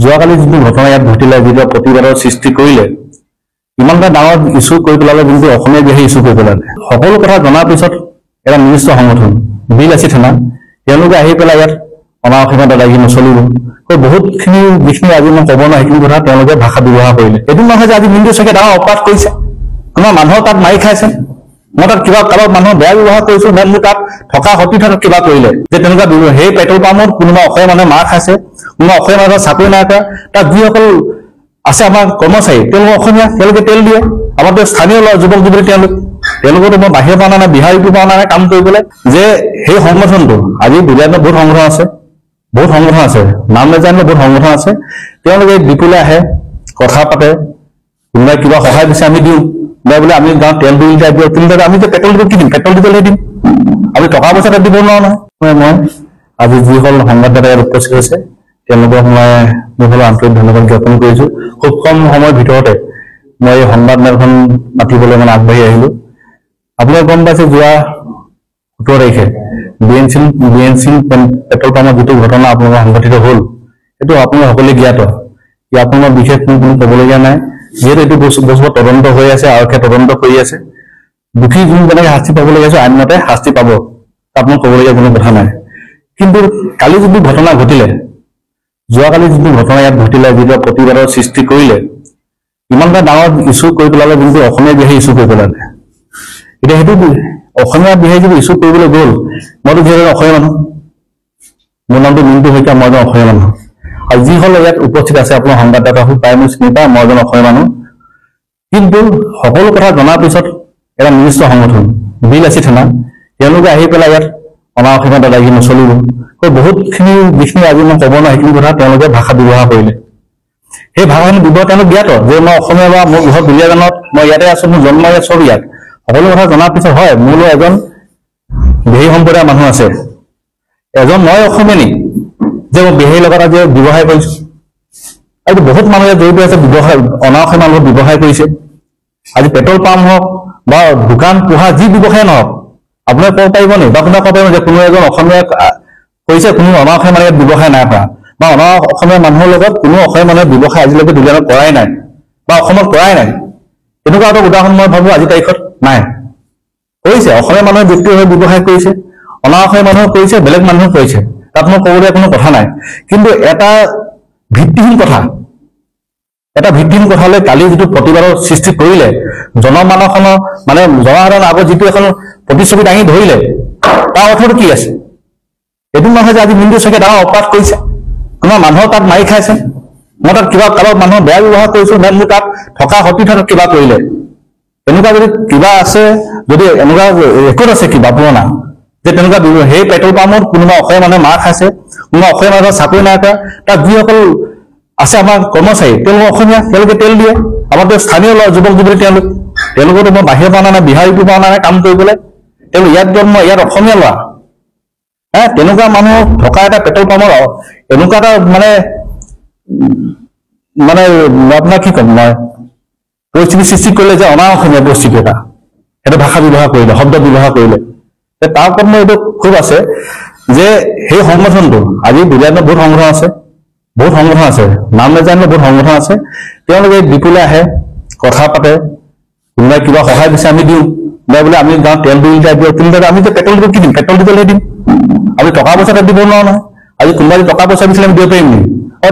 যোৱাকালি যিটো ঘটনা ইয়াত ঘটিলে, যিটো প্ৰতিবাদৰ সৃষ্টি কৰিলে, ইমান এটা ডাঙৰ ইছ্যু কৰি পেলালে, যোনটো অসমীয়া বিহে ইছ্যু কৰি পেলালে। সকলো কথা জনাৰ পিছত এটা নিৰ্দিষ্ট সংগঠন বিলাচী থানা তেওঁলোকে আহি পেলাই ইয়াত অনাঅসমীয়া দাদাগিৰি নচলিব, বহুতখিনি যিখিনি আজি মই ক'ব নোৱাৰো সেইখিনি কথা তেওঁলোকে ভাষা ব্যৱহাৰ কৰিলে। এইটো নহয় যে আজি মিণ্টু শইকীয়াই ডাঙৰ অপৰাধ কৰিছে, কোনোবা মানুহৰ তাত মাৰি খাইছে, মই তাত কিবা কাৰোবাৰ মানুহৰ বেয়া ব্যৱহাৰ কৰিছো, মোৰ তাত থকা সতি তাত কিবা কৰিলে, যে তেনেকুৱা সেই পেট্ৰল পাম্পত কোনোবা অসমীয়া মানুহে মাৰ খাইছে, কোনোবা অসমীয়া মানুহৰ চাকৰি নাই কৰা, তাত যিসকল আছে আমাৰ কৰ্মচাৰী তেওঁলোক অসমীয়া, তেওঁলোকে তেল দিয়ে, আমাৰ স্থানীয় যুৱক যুৱতী তেওঁলোকতো মই বাহিৰৰ পৰা নাই, বিহাৰ ইউপিৰ পৰা নাই কাম কৰিবলৈ, যে সেই সংগঠনটো আজি বুজাই বহুত সংগঠন আছে, নাম নাজানিলে বহুত সংগঠন আছে, তেওঁলোকে বিপুলে আহে, কথা পাতে, কোনোবাই কিবা সহায় দিছে আমি দিওঁ, বোলে আমি গাঁৱত তেল 2 লিটাৰ দিওঁ, 3 লিটাৰ, আমি পেট্ৰল দিব কি দিম, পেট্ৰল দিবলৈ দিম, আমি টকা পইচা দিব নোৱাৰো নহয়। মই আজি যিসকল সংবাদদাতা ইয়াত উপস্থিত হৈছে তেওঁলোকক মই মোৰ ফালৰ আন্তৰিক ধন্যবাদ জ্ঞাপন কৰিছো। খুব কম সময়ৰ ভিতৰতে মই এই সংবাদ মেলখন পাতিবলৈ আগবাঢ়ি আহিলো। আপোনালোকে গম পাইছে যোৱা 17 তাৰিখে BNC পেট্ৰল পাম্পৰ যিটো ঘটনা আপোনালোকৰ সংঘটিত হল, সেইটো আপোনালোক সকলোৱে জ্ঞাত, আপোনাৰ বিশেষ কোনো ক'বলগীয়া নাই, যিহেতু এইটো বস্তু তদন্ত হৈ আছে, আৰক্ষীয়ে তদন্ত কৰি আছে, দোষী যোন যেনেকে শাস্তি পাবলগীয়া আছে আইনমতে শাস্তি পাব, আপোনাক ক'বলগীয়া কোনো কথা নাই। কিন্তু কালি যিটো ঘটনা ঘটিলে, যোৱাকালি যিটো ঘটনা ইয়াত ঘটিলে, যিটো প্ৰতিবাদৰ সৃষ্টি কৰিলে, ইমান এটা ডাঙৰ ইছ্যু কৰি পেলালে, যোনটো অসমীয়া বিহে ইছ্যু কৰি পেলালে। এতিয়া সেইটো অসমীয়া বিহে যদি ইছ্যু কৰিবলৈ গ'ল, মইতো যিহেতু অসমীয়া মানুহ, মোৰ নামটো মিণ্টু শইকীয়া, মই এজন অসমীয়া মানুহ, আৰু যিসকল ইয়াত উপস্থিত আছে আপোনাৰ সংবাদদাতা প্ৰায় মোৰ চিনি পায়, মই এজন অসমীয়া মানুহ। কিন্তু সকলো কথা জনাৰ পিছত এটা নিৰ্দিষ্ট সংগঠন বিলাচী থানা তেওঁলোকে আহি পেলাই ইয়াত অনাঅসমীয়া দাদাগিৰি নচলিব, বহুতখিনি যিখিনি আজি মই ক'ব নোৱাৰো সেইখিনি কথা তেওঁলোকে ভাষা ব্যৱহাৰ কৰিলে। সেই ভাষাখিনি ব্যৱহাৰ তেওঁলোক জ্ঞাত যে মই অসমীয়া বা মোৰ ঘৰ দুলীয়াজানত, মই ইয়াতে আছো, মোৰ জন্ম ইয়াত, চব ইয়াত, সকলো কথা জনাৰ পিছত হয় মোৰো এজন বেহী সম্প্ৰদায়ৰ মানুহ আছে, এজন মই অসমীয়া নি যে মই বেহীৰ লগত আজি ব্যৱসায় কৰিছো, আৰু বহুত মানুহে জড়িত আছে ব্যৱসায়, অনাঅসমীয়া মানুহক ব্যৱসায় কৰিছে। আজি পেট্ৰল পাম্প হওক বা দোকান পোহা যি ব্যৱসায় নহওক, আপোনাক ক'ব পাৰিব নেকি বা কোনোবাই ক'ব পাৰিব যে কোনো এজন অসমীয়া কৰিছে, কোনো অনাঅসমীয়া মানুহে ব্যৱসায় নাই কৰা, বা অনাঅসমীয়া মানুহৰ লগত কোনো অসমীয়া মানুহে ব্যৱসায় আজিলৈকে দুলীয়াজানত কৰাই নাই বা অসমত কৰাই নাই, এনেকুৱা এটা উদাহৰণ মই ভাবো আজিৰ তাৰিখত নাই। কৰিছে, অসমীয়া মানুহে ব্যক্তি হৈ ব্যৱসায় কৰিছে, অনাঅসমীয়া মানুহে কৰিছে, বেলেগ মানুহে কৰিছে, তাত মই ক'বলগীয়া কোনো কথা নাই। কিন্তু এটা ভিত্তিহীন কথালৈ কালি যিটো প্ৰতিবাদৰ সৃষ্টি কৰিলে, জনমানসৰ জনসাধাৰণৰ আগত যিটো এখন প্ৰতিচ্ছবি দাঙি ধৰিলে, তাৰ অৰ্থটো কি আছে? এইটো নহয় যে আজি মিণ্টু শইকীয়াই ডাঙৰ অপৰাধ কৰিছে, কোনোবা মানুহৰ তাত মাৰি খাইছে, মই তাত কিবা কাৰোবাৰ মানুহৰ বেয়া ব্যৱহাৰ কৰিছো, মোৰ তাত থকা সতি তাত কিবা কৰিলে, এনেকুৱা যদি কিবা আছে, যদি এনেকুৱা ৰেকৰ্ড আছে কিবা পুৰণা, যে তেনেকুৱা সেই পেট্ৰল পাম্পত কোনোবা অসমীয়া মানুহে মাৰ খাইছে, কোনোবা অসমীয়া মানুহৰ চাকৰি নাই কৰা, তাত যিসকল আছে আমাৰ কৰ্মচাৰী তেওঁলোক অসমীয়া, তেওঁলোকে তেল দিয়ে, আমাৰ স্থানীয় যুৱক যুৱতী তেওঁলোকতো মই বাহিৰৰ পৰা নাই, বিহাৰ ইউপিৰ পৰা নাই কাম কৰিবলৈ, তেওঁলোক ইয়াত জন্ম, ইয়াত অসমীয়া ল'ৰা, তেনেকুৱা মানুহ থকা এটা পেট্ৰল পাম্পৰ এনেকুৱা এটা আপোনাক কি ক'ম মই, পৰিস্থিতি সৃষ্টি কৰিলে যে অনাঅসমীয়া পৰিস্থিতি এটা ভাষা ব্যৱহাৰ কৰিলে, শব্দ ব্যৱহাৰ কৰিলে, তাৰ ওপৰত মোৰ এইটো খুব আছে যে সেই সংগঠনটো আজি দুলীয়াজানত বহুত সংগঠন আছে, নাম নাজানিলে বহুত সংগঠন আছে, তেওঁলোকে বিপুলে আহে, কথা পাতে, কোনোবাই কিবা সহায় দিছে আমি দিওঁ, বোলে আমি গাঁৱত তেল 2 লিটাৰ দিওঁ, 3 লিটাৰ, আমি পেট্ৰল দিব কি দিম, পেট্ৰল দিবলৈ দিম, আমি টকা পইচা দিব নোৱাৰো নহয়। আজি কোনোবাই টকা পইচা দিছিলে আমি দিব পাৰিম নেকি?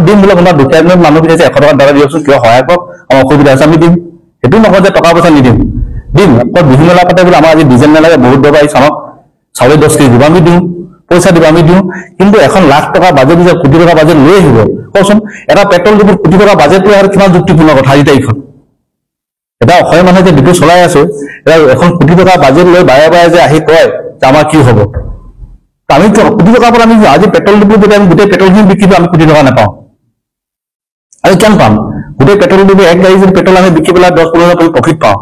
দিম বোলে কোনোবা দুখীয়া মানুহ বিচাৰিছে 100 টকা দাদা দিয়কচোন, কিবা সহায় কৰক, আমাৰ অসুবিধা আছে, আমি দিম, সেইটো নহয় যে টকা পইচা নিদিম, দিম। বিহু মেলা পাতে বোলে আমাৰ আজি ডিজেল নালাগে, বহুত দৰকাৰ আহিছে, আমাক চাউল 10 কেজি দিব, আমি দিওঁ, পইচা দিব আমি দিওঁ। কিন্তু এখন লাখ টকা বাজেট দিছে, কোটি টকা বাজেট লৈ আহিব, কওকচোন এটা পেট্ৰল ডিপোত কোটি টকা বাজেট লৈ আৰু কিমান যুক্তিপূৰ্ণ কথা আজিৰ তাৰিখত? এটা অসমীয়া মানুহে যে ডিপো চলাই আছো, এখন কোটি টকা বাজেট লৈ বাৰে বাৰে যে আহি কয় যে আমাৰ কি হব, আমি কোটি টকাৰ পৰা আমি আজি পেট্ৰল ডিপো যদি আমি গোটেই পেট্ৰলখিনি বিক্ৰী দিওঁ, আমি কোটি টকা নাপাওঁ, আমি কেন পাম? গোটেই পেট্ৰল ডিপো এক গাড়ী যদি পেট্ৰল আমি বিক্ৰী পেলাই 10-15% প্ৰফিট পাওঁ,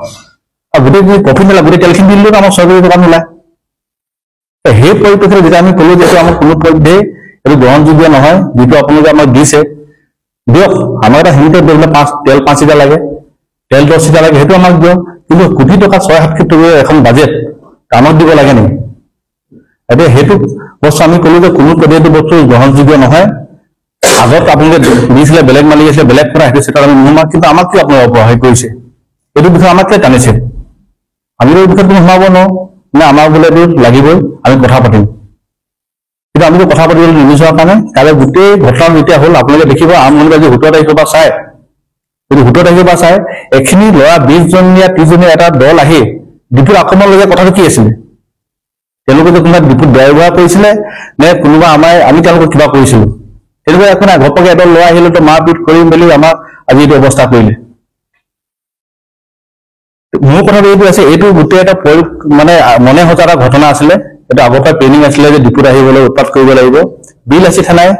আৰু গোটেই প্ৰফিট নোলায়, গোটেই তেলখিনি দিলেও আমাৰ 6 কোটি টকা নোলায়। সেই পৰিপ্ৰেক্ষিতত যেতিয়া আমি কলো যে আমাৰ কোনো পধ্যেই এইটো গ্ৰহণযোগ্য নহয়, যিটো আপোনালোকে আমাক দিছে দিয়ক, আমাৰ এটা সীমিত তেল 5 লিটাৰ লাগে, তেল 10 লিটাৰ লাগে, সেইটো আমাক দিয়ক, কিন্তু কোটি টকা 6-7 কোটি টকা এখন বাজেট কামত দিব লাগে নেকি? এতিয়া সেইটো বস্তু আমি কলো যে কোনো পদ্ধতি বস্তু গ্ৰহণযোগ্য নহয়। আগত আপোনালোকে দিছিলে বেলেগ মালিক আছিলে বেলেগ কথা সেইটো চিটত আমি নোসোমাম কিন্তু আমাক কিয় আপোনালোকে অপৰাধ কৰিছে এইটো বিষয়ে আমাক কিয় টানিছে আমিতো এই বিষয়ে সোমাব নোৱাৰো নে আমাক বোলে এইটো লাগিবই আমি কথা পাতিম কিন্তু আমিতো কথা পাতিবলৈ নিবিচৰাৰ কাৰণে কাইলৈ গোটেই ঘটনা যেতিয়া হ'ল আপোনালোকে দেখিব আৰম্ভণি আজি 17 তাৰিখৰ পৰা চাই যদি 17 তাৰিখৰ পৰা চাই এখিনি ল'ৰা 20জনীয়া 30জনীয়া এটা দল আহি ডিপুত আক্ৰমণ লগা কথাটো কি আছিলে তেওঁলোকে যে কোনোবা ডিপুত বেয়া ব্যৱহাৰ কৰিছিলে নে কোনোবা আমি তেওঁলোকক কিবা কৰিছিলো তেনেকুৱা একো নাই ঘপকে এডল ল'ৰা আহিলে তো মাৰপিট কৰিম বুলি আমাক আজি এইটো অৱস্থা কৰিলে মোৰ কথাটো এইটো আছে এইটো গোটেই এটা মানে মনে সজা এটা ঘটনা আছিলে এটা আগৰ পৰা ট্ৰেইনিং আছিলে যে ডিপুত আহিবলৈ উৎপাত কৰিব লাগিব বিল আছে থানাই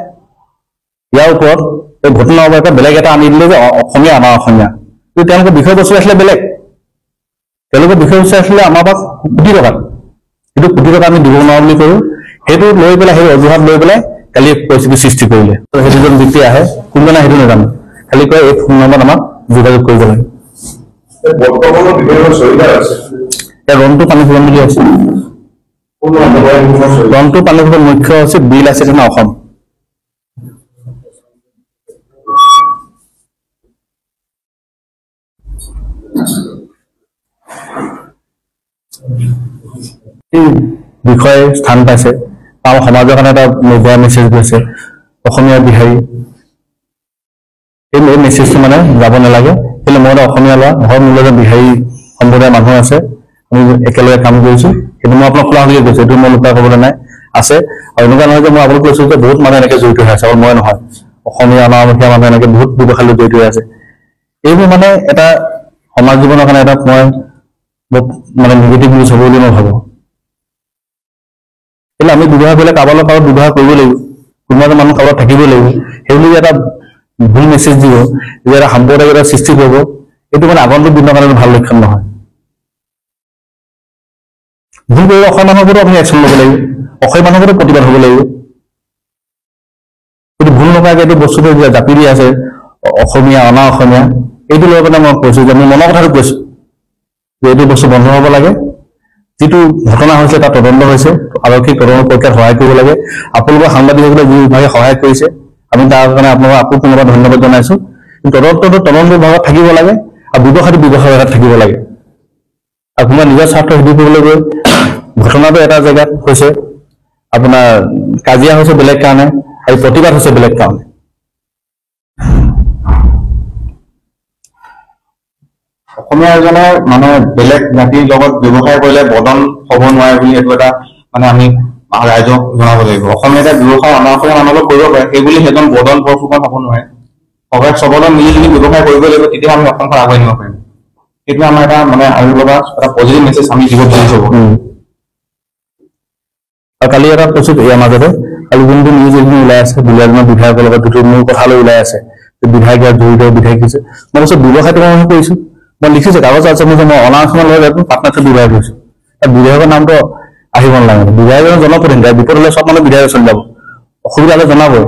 ইয়াৰ ওপৰত এই ঘটনাৰ ওপৰত বেলেগ এটা আনি দিলে যে অসমীয়া আমাৰ অসমীয়া কিন্তু তেওঁলোকৰ বিষয়বস্তু আছিলে বেলেগ তেওঁলোকৰ বিষয়বস্তু আছিলে আমাৰ পৰা কোটি টকাত কিন্তু কোটি টকা আমি দিব নোৱাৰো বুলি কৰো সেইটো লৈ পেলাই সেই অজুহাত লৈ পেলাই কালি পৰিস্থিতি সৃষ্টি কৰিলে সেইটো যেন ব্যক্তি আহে কোনজনে সেইটো নাজানো খালি কয় এই ফোন নম্বৰত আমাক যোগাযোগ কৰিব লাগে ৰন্টু পানীভূষণ বুলি আছে ৰন্টু পানীভূষণ মুখ্য হৈছে বিল আছে থানা অসম বিষয়ে স্থান পাইছে আমাৰ সমাজৰ কাৰণে এটা বেয়া মেছেজ গৈছে অসমীয়া বিহাৰী এই মেছেজটো মানে যাব নালাগে কিন্তু মই এটা অসমীয়া ল'ৰা ঘৰ মোৰ লগত বিহাৰী সম্প্ৰদায়ৰ মানুহ আছে আমি একেলগে কাম কৰিছো কিন্তু মই আপোনাক খোলা বুলি কৈছো এইটো মই লুকাই ক'বলৈ নাই আছে আৰু এনেকুৱা নহয় যে মই আপোনাক কৈছো যে বহুত মানুহ এনেকে জড়িত হৈ আছে আৰু মই নহয় অসমীয়া অনামুখীয়া মানুহ এনেকে বহুত ব্যৱসায়ত জড়িত হৈ আছে এইবোৰ মানে এটা সমাজ জীৱনৰ কাৰণে এটা মই মানে নিগেটিভ নিউজ হ'ব বুলি মই ভাবো কিন্তু আমি ব্যৱহাৰ কৰিলে কাৰোবাৰ লগত ব্যৱহাৰ কৰিব লাগিব কোনোবা এজন মানুহ কাৰোবাত থাকিব লাগিব সেইবুলি এটা ভুল মেছেজ দিব যে এটা সাম্প্ৰদায়িক এটা সৃষ্টি কৰিব এইটো মানে আগন্তুক দিনৰ কাৰণে ভাল লক্ষণ নহয় ভুল কৰিব অসমীয়া মানুহবোৰো আপুনি একশ্যন ল'ব লাগিব অসমীয়া মানুহবোৰো প্ৰতিবাদ হ'ব লাগিব কিন্তু ভুল নকৰাকৈ এইটো বস্তুটো জাপি দি আছে অসমীয়া অনা অসমীয়া এইটো লৈ পেলাই মই কৈছো যে মোৰ মনৰ কথাটো কৈছো যে এইটো বস্তু বন্ধ হ'ব লাগে যিটো ঘটনা হৈছে তাত তদন্ত হৈছে আৰক্ষী তদন্ত প্ৰক্ৰিয়াত সহায় কৰিব লাগে আপোনালোকৰ সাংবাদিকসকলে যি বিভাগে সহায় কৰিছে আমি তাৰ কাৰণে আপোনালোকক আকৌ পুনৰবাৰ ধন্যবাদ জনাইছো তদন্ত বিভাগত থাকিব লাগে আৰু ব্যৱসায়টো ব্যৱসায়ত থাকিব লাগে আৰু কোনোবা নিজৰ স্বাৰ্থ সিদ্ধি কৰিবলৈ গৈ ঘটনাটো এটা জেগাত হৈছে আপোনাৰ কাজিয়া হৈছে বেলেগ কাৰণে আৰু প্ৰতিবাদ হৈছে বেলেগ কাৰণে অসমীয়া এজনে মানে বেলেগ জাতিৰ লগত ব্যৱসায় কৰিলে বদন হ'ব নোৱাৰে বুলি এইটো এটা মানে আমি ৰাইজক জনাব লাগিব অসমীয়া এটা ব্যৱসায় আমাৰ অসমীয়া মানুহৰ লগত কৰিব পাৰে সেইবুলি সেইজন বদন বৰফুকন হ'ব নোৱাৰে সবাই চবৰে মিলি জুলি ব্যৱসায় কৰিব লাগিব তেতিয়া আমি অসমখন আগুৱাই নিব পাৰিম সেইটো আমাৰ এটা মানে আৰু লগা এটা পজিটিভ মেছেজ আমি দিব বিচাৰিছো আৰু কালি এটা কৈছো ইয়াৰ মাজতে কালি যোনটো নিউজ এইখিনি ওলাই আছে দুলীয়াজনৰ বিধায়কৰ লগত দুটো মোৰ কথা লৈ ওলাই আছে বিধায়ক জড়িত বিধায়ক দিছে মই কৈছো ব্যৱসায়টো মই কৰিছো মই লিখিছো কাগজ আছে মই অনাৰক্ষণৰ লগত পাৰ্টনাৰশ্বিপ বিধায়ক কৰিছো বিধায়কৰ নামটো আহিব নালাগে বিধায়কৰ জনপ্ৰতিনিধি বিপদ হলে চব মানুহ বিধায়ক চলি যাব অসুবিধা হলে জনাবই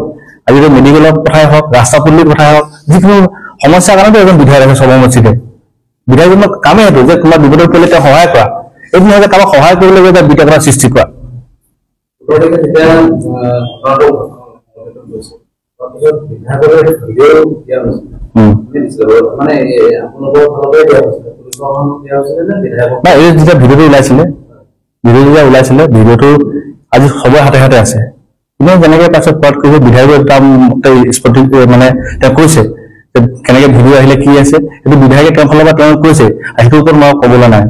আজিকালি মেডিকেলৰ কথাই হওক ৰাস্তা পদূলিৰ কথাই হওক যিকোনো সমস্যাৰ কাৰণেতো এজন বিধায়ক আছে চবৰ মচিতে বিধায়কজনৰ কামেই সেইটো যে কোনোবা বিপদত পৰিলে তেওঁ সহায় কৰা এইটো নহয় যে কাৰোবাক সহায় কৰিবলৈ গৈ এটা বিতৰ্কৰ সৃষ্টি কৰা যেতিয়া ভিডিঅ'টো ওলাইছিলে ভিডিঅ'টো আজি সবৰে হাতে হাতে আছে কিন্তু যেনেকে পাছত পাঠ কৰিছে বিধায়কৰ মানে তেওঁ কৈছে যে কেনেকে ভিডিঅ' আহিলে কি আছে সেইটো বিধায়কে তেওঁৰ ফালৰ পৰা তেওঁ কৈছে সেইটোৰ ওপৰত মই ক'বলৈ নাই